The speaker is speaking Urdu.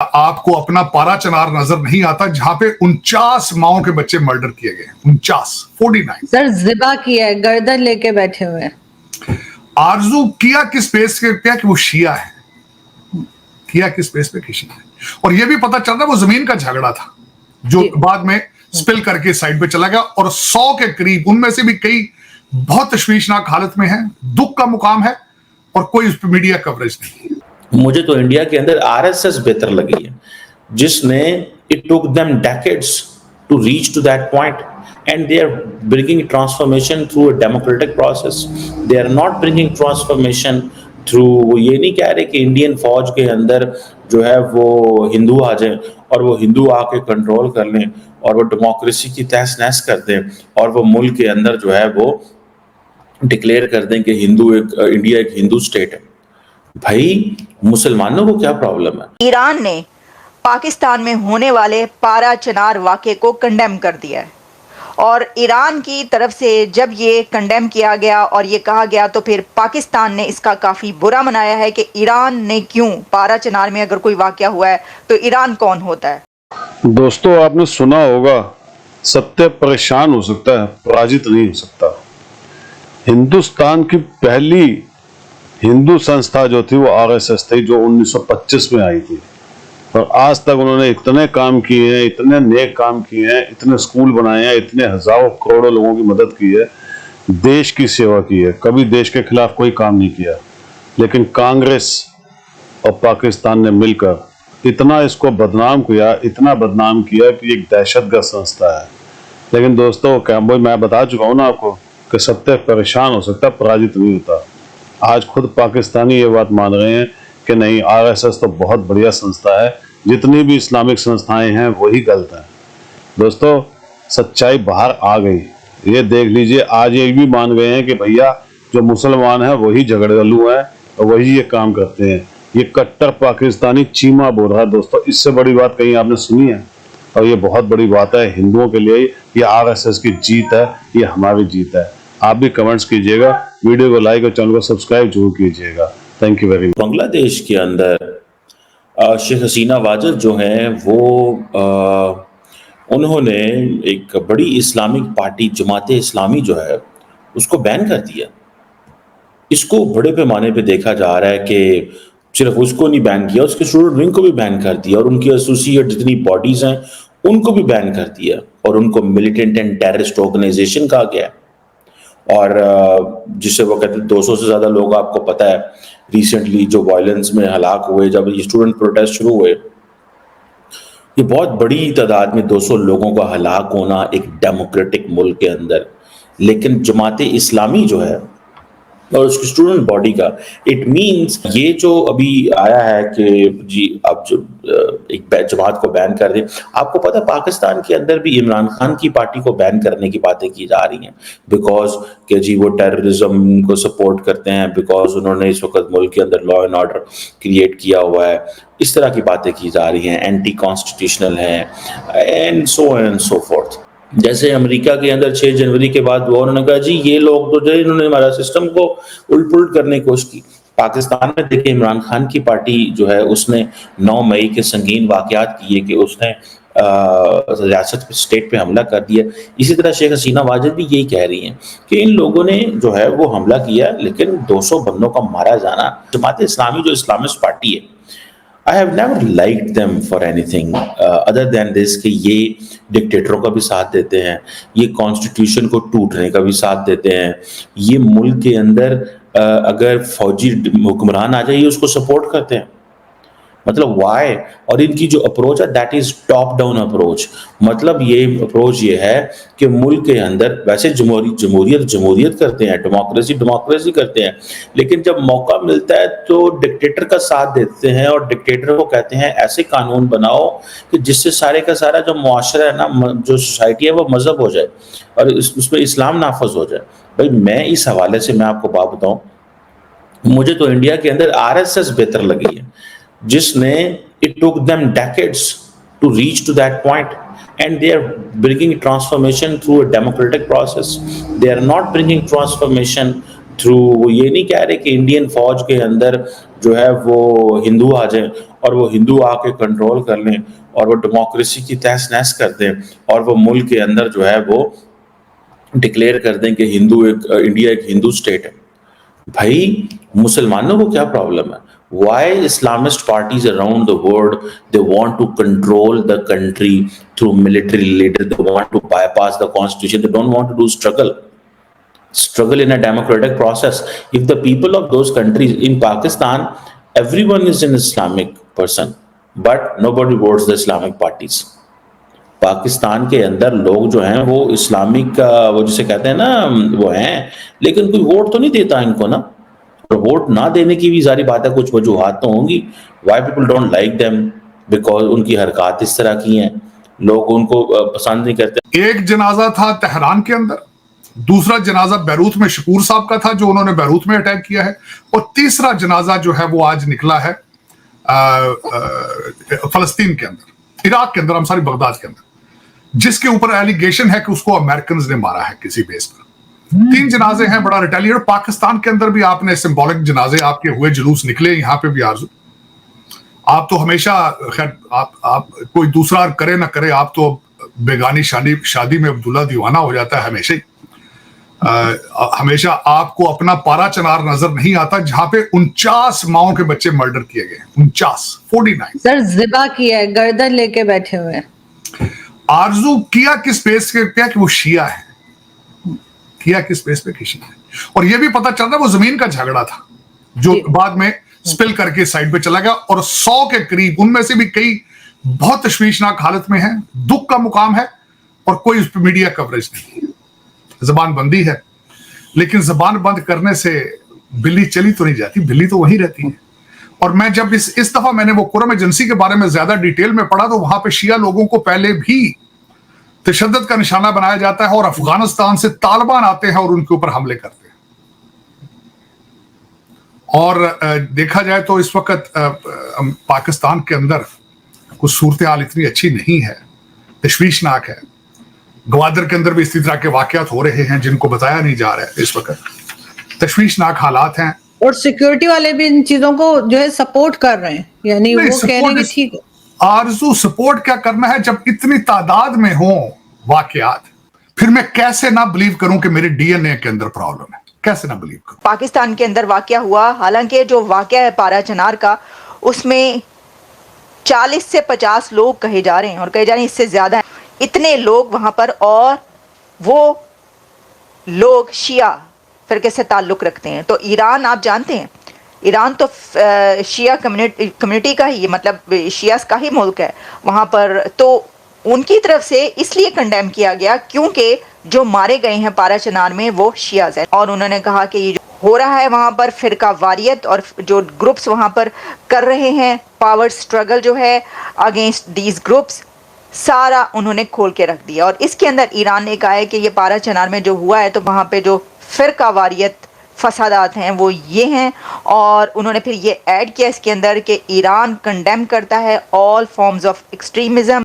آپ کو اپنا پارا چنار نظر نہیں آتا جہاں پہ 49 ماؤں کے بچے مرڈر کیے گئے. 49 سر ذبح کیا ہے, گردن لے کے بیٹھے ہوئے ہیں. آرزو کیا کس بیس کے کیا کہ وہ شیعہ ہے, کیا کس بیس پہ کہ شیعہ ہے. اور یہ بھی پتا چل رہا وہ زمین کا جھگڑا تھا جو بعد میں سپل کر کے سائڈ پہ چلا گیا, اور 100 کے قریب ان میں سے بھی کئی بہت تشویشناک حالت میں ہیں. دکھ کا مقام ہے اور کوئی اس پہ میڈیا کوریج نہیں. مجھے تو انڈیا کے اندر RSS بہتر لگی ہے, جس نے it took them decades to reach to that point, and they are bringing transformation through a democratic process. They are not bringing transformation through, وہ یہ نہیں کہہ رہے کہ انڈین فوج کے اندر جو ہے وہ ہندو آ جائیں اور وہ ہندو آ کے کنٹرول کر لیں اور وہ ڈیموکریسی کی تہس نہس کر دیں اور وہ ملک کے اندر جو ہے وہ ڈکلیئر کر دیں کہ انڈیا ایک ہندو اسٹیٹ ہے. بھائی مسلمانوں کو کیا پرابلم ہے؟ ایران نے پاکستان میں ہونے والے پارا چنار واقعے کو کنڈیم کر دیا ہے, اور ایران کی طرف سے جب یہ کنڈیم کیا گیا اور یہ کہا گیا تو پھر پاکستان نے اس کا کافی برا منایا ہے کہ ایران نے کیوں, پارا چنار میں اگر کوئی واقعہ ہوا ہے تو ایران کون ہوتا ہے. دوستو آپ نے سنا ہوگا ستیہ پریشان ہو سکتا ہے, پراجت نہیں ہو سکتا. ہندوستان کی پہلی ہندو سنستھا جو تھی وہ RSS تھی, جو 1925 میں آئی تھی, اور آج تک انہوں نے اتنے کام کیے ہیں, اتنے نیک کام کیے ہیں, اتنے اسکول بنائے ہیں, اتنے ہزاروں کروڑوں لوگوں کی مدد کی ہے, دیش کی سیوا کی ہے, کبھی دیش کے خلاف کوئی کام نہیں کیا. لیکن کانگریس اور پاکستان نے مل کر اتنا اس کو بدنام کیا, اتنا بدنام کیا کہ ایک دہشت گرد سنستھا ہے. لیکن دوستو میں بتا چکا ہوں نا آپ کو کہ ستیہ پریشان ہو سکتا ہے, پراجت نہیں ہوتا. آج خود پاکستانی یہ بات مان رہے ہیں کہ نہیں RSS تو بہت بڑھیا سنستھا ہے, جتنی بھی اسلامک سنستھائیں ہیں وہی غلط ہیں. دوستو سچائی باہر آ گئی, یہ دیکھ لیجئے. آج یہ بھی مان گئے ہیں کہ بھیا جو مسلمان ہیں وہی جھگڑلو ہیں اور وہی یہ کام کرتے ہیں. یہ کٹر پاکستانی چیما بول رہا ہے. دوستو اس سے بڑی بات کہیں آپ نے سنی ہے؟ اور یہ بہت بڑی بات ہے ہندوؤں کے لیے. یہ RSS کی جیت ہے, یہ ہماری جیت ہے. آپ بھی کمنٹس کیجئے گا, ویڈیو کو لائک اور چینل کو سبسکرائب ضرور کیجئے گا. Thank you very much. Bangladesh کے اندر شیخ حسینہ واجد جو ہیں وہ انہوں نے ایک بڑی اسلامک پارٹی جماعت اسلامی جو ہے اس کو بین کر دیا. اس کو بڑے پیمانے پہ دیکھا جا رہا ہے کہ صرف اس کو نہیں بین کیا, اس کے اسٹوڈنٹ ونگ کو بھی بین کر دیا, اور ان کی ایسوسیٹ جتنی باڈیز ہیں ان کو بھی بین کر دیا, اور ان کو ملیٹنٹ اینڈ ٹیررسٹ آرگنائزیشن کہا گیا. اور جسے وہ کہتے ہیں 200 سے زیادہ لوگ, آپ کو پتہ ہے ریسنٹلی جو وائلنس میں ہلاک ہوئے جب یہ اسٹوڈنٹ پروٹیسٹ شروع ہوئے, یہ بہت بڑی تعداد میں 200 لوگوں کا ہلاک ہونا ایک ڈیموکریٹک ملک کے اندر. لیکن جماعت اسلامی جو ہے اور اس کی اسٹوڈنٹ باڈی کا, اٹ مینس یہ جو ابھی آیا ہے کہ جی اب جو ایک جماعت کو بین کر دیں. آپ کو پتہ پاکستان کے اندر بھی عمران خان کی پارٹی کو بین کرنے کی باتیں کی جا رہی ہیں, بیکاز کہ جی وہ ٹیررزم کو سپورٹ کرتے ہیں, بیکاز انہوں نے اس وقت ملک کے اندر لا اینڈ آرڈر کریٹ کیا ہوا ہے. اس طرح کی باتیں کی جا رہی ہیں, اینٹی کانسٹیٹیوشنل ہیں, اینڈ سو فورتھ. جیسے امریکہ کے اندر 6 جنوری کے بعد وہ انہوں نے کہا جی یہ لوگ تو جو انہوں نے ہمارا سسٹم کو الٹ پلٹ کرنے کی کوشش کی. پاکستان میں دیکھیں عمران خان کی پارٹی جو ہے اس نے 9 مئی کے سنگین واقعات کیے کہ اس نے ریاست اسٹیٹ پہ حملہ کر دیا. اسی طرح شیخ حسینہ واجد بھی یہی کہہ رہی ہیں کہ ان لوگوں نے جو ہے وہ حملہ کیا, لیکن 200 بندوں کا مارا جانا. جماعت اسلامی جو اسلامسٹ پارٹی ہے, I have never liked them for anything other than this کہ یہ ڈکٹیٹروں کا بھی ساتھ دیتے ہیں, یہ کانسٹیٹیوشن کو ٹوٹنے کا بھی ساتھ دیتے ہیں, یہ ملک کے اندر اگر فوجی حکمران آ جائے یہ اس کو سپورٹ کرتے ہیں. مطلب وائی؟ اور ان کی جو اپروچ ہے that is top down approach. مطلب یہ اپروچ یہ ہے کہ ملک کے اندر ویسے جمہوریت کرتے ہیں, ڈیموکریسی کرتے ہیں, لیکن جب موقع ملتا ہے تو ڈکٹیٹر کا ساتھ دیتے ہیں, اور ڈکٹیٹر کو کہتے ہیں ایسے قانون بناؤ کہ جس سے سارے کا سارا جو معاشرہ ہے نا, جو سوسائٹی ہے وہ مذہب ہو جائے اور اس میں اسلام نافذ ہو جائے. بھائی میں اس حوالے سے میں آپ کو بات بتاؤں, مجھے تو انڈیا کے اندر RSS بہتر لگی ہے, جس نے it took them decades to reach to that point, and they are bringing transformation through a democratic process. They are not bringing transformation through وہ یہ نہیں کہہ رہے کہ انڈین فوج کے اندر جو ہے وہ ہندو آ جائیں اور وہ ہندو آ کے کنٹرول کر لیں اور وہ ڈیموکریسی کی تہس نہس کر دیں اور وہ ملک کے اندر جو ہے وہ ڈکلیئر کر دیں کہ انڈیا ایک ہندو اسٹیٹ ہے. بھائی مسلمانوں کو کیا پرابلم ہے؟ Why Islamist parties around the world, they want to control the country through military leaders, they want to bypass the constitution, they don't want to do struggle in a democratic process. If the people of those countries, in Pakistan, everyone is an Islamic person, but nobody votes the Islamic parties. Pakistan کے اندر لوگ جو ہیں وہ اسلامک وہ جسے کہتے ہیں نا وہ ہیں، لیکن کوئی ووٹ تو نہیں دیتا ان کو نا. اور ووٹ نہ دینے کی بھی ظاہری بات ہے کچھ وجوہات تو ہوں گی. Why people don't like them? Because ان کی حرکات اس طرح کی ہیں، لوگ ان کو پسند نہیں کرتے. ایک جنازہ تھا تہران کے اندر، دوسرا جنازہ بیروت میں شکور صاحب کا تھا جو انہوں نے بیروت میں اٹیک کیا ہے، اور تیسرا جنازہ جو ہے وہ آج نکلا ہے فلسطین کے اندر، عراق کے اندر، بغداد کے اندر، جس کے اوپر ایلیگیشن ہے کہ اس کو امریکنز نے مارا ہے کسی بیس پر. 3 جنازے ہیں، بڑا ریٹیلیٹ. پاکستان کے اندر بھی آپ نے سمبولک جنازے آپ کے ہوئے، جلوس نکلے، یہاں پہ بھی آرزو. آپ تو ہمیشہ خیر آپ کوئی دوسرا کرے نہ کرے، آپ تو بیگانی شادی میں عبداللہ دیوانہ ہو جاتا ہے ہمیشہ ہی. ہمیشہ آپ کو اپنا پارا چنار نظر نہیں آتا جہاں پہ 49 ماؤں کے بچے مرڈر کیے گئے. 49 سر ذبح کیا ہے، گردن لے کے بیٹھے ہوئے. آرزو کیا کس بیس پہ کیا کہ وہ شیعہ ہے، کیا کس بیس پہ کہ شیعہ ہے. اور یہ بھی پتہ چل رہا ہے وہ زمین کا جھگڑا تھا جو بعد میں سپل کر کے سائڈ پہ چلا گیا، اور 100 کے قریب، ان میں سے بھی کئی بہت تشویشناک حالت میں ہیں. دکھ کا مقام ہے اور کوئی اس پہ میڈیا کوریج نہیں. زبان بندی ہے، لیکن زبان بند کرنے سے بلی چلی تو نہیں جاتی، بلی تو وہیں رہتی ہے. اور میں جب اس دفعہ میں نے وہ قرم ایجنسی کے بارے میں زیادہ ڈیٹیل میں پڑھا تو وہاں پہ شیعہ لوگوں کو پہلے بھی تشدد کا نشانہ بنایا جاتا ہے، اور افغانستان سے طالبان آتے ہیں اور ان کے اوپر حملے کرتے ہیں. اور دیکھا جائے تو اس وقت پاکستان کے اندر کچھ صورتحال اتنی اچھی نہیں ہے، تشویشناک ہے. گوادر کے اندر بھی اسی طرح کے واقعات ہو رہے ہیں جن کو بتایا نہیں جا رہا ہے. اس وقت تشویشناک حالات ہیں، اور سیکیورٹی والے بھی ان چیزوں کو جو ہے سپورٹ کر رہے ہیں، یعنی وہ کہہ رہے ہیں کہ ٹھیک ہے. آرزو سپورٹ کیا کرنا ہے جب اتنی تعداد میں ہوں واقعات؟ پھر میں کیسے نہ بلیو کروں کہ میرے ڈی این اے کے اندر پرابلم ہے؟ کیسے نہ بلیو کروں؟ پاکستان کے اندر واقعہ ہوا، حالانکہ جو واقعہ ہے پارا چنار کا، اس میں 40 سے 50 لوگ کہے جا رہے ہیں، اور کہے جا رہے ہیں اس سے زیادہ ہیں. اتنے لوگ وہاں پر، اور وہ لوگ شیعہ فرقے سے تعلق رکھتے ہیں. تو ایران آپ جانتے ہیں، ایران تو شیعہ کمیونٹی کا ہی، مطلب شیعہ کا ہی ملک ہے وہاں پر. تو ان کی طرف سے اس لیے کنڈیم کیا گیا کیونکہ جو مارے گئے ہیں پارا چنار میں وہ شیعہ ہیں. اور انہوں نے کہا کہ یہ جو ہو رہا ہے وہاں پر فرقہ واریت اور جو گروپس وہاں پر کر رہے ہیں پاور سٹرگل جو ہے اگینسٹ دیز گروپس، سارا انہوں نے کھول کے رکھ دیا. اور اس کے اندر ایران نے کہا ہے کہ یہ پارا چنار میں جو ہوا ہے تو وہاں پہ جو فرقہ واریت فسادات ہیں وہ یہ ہیں. اور انہوں نے پھر یہ ایڈ کیا اس کے اندر کہ ایران کنڈیم کرتا ہے آل فارمز آف ایکسٹریمزم.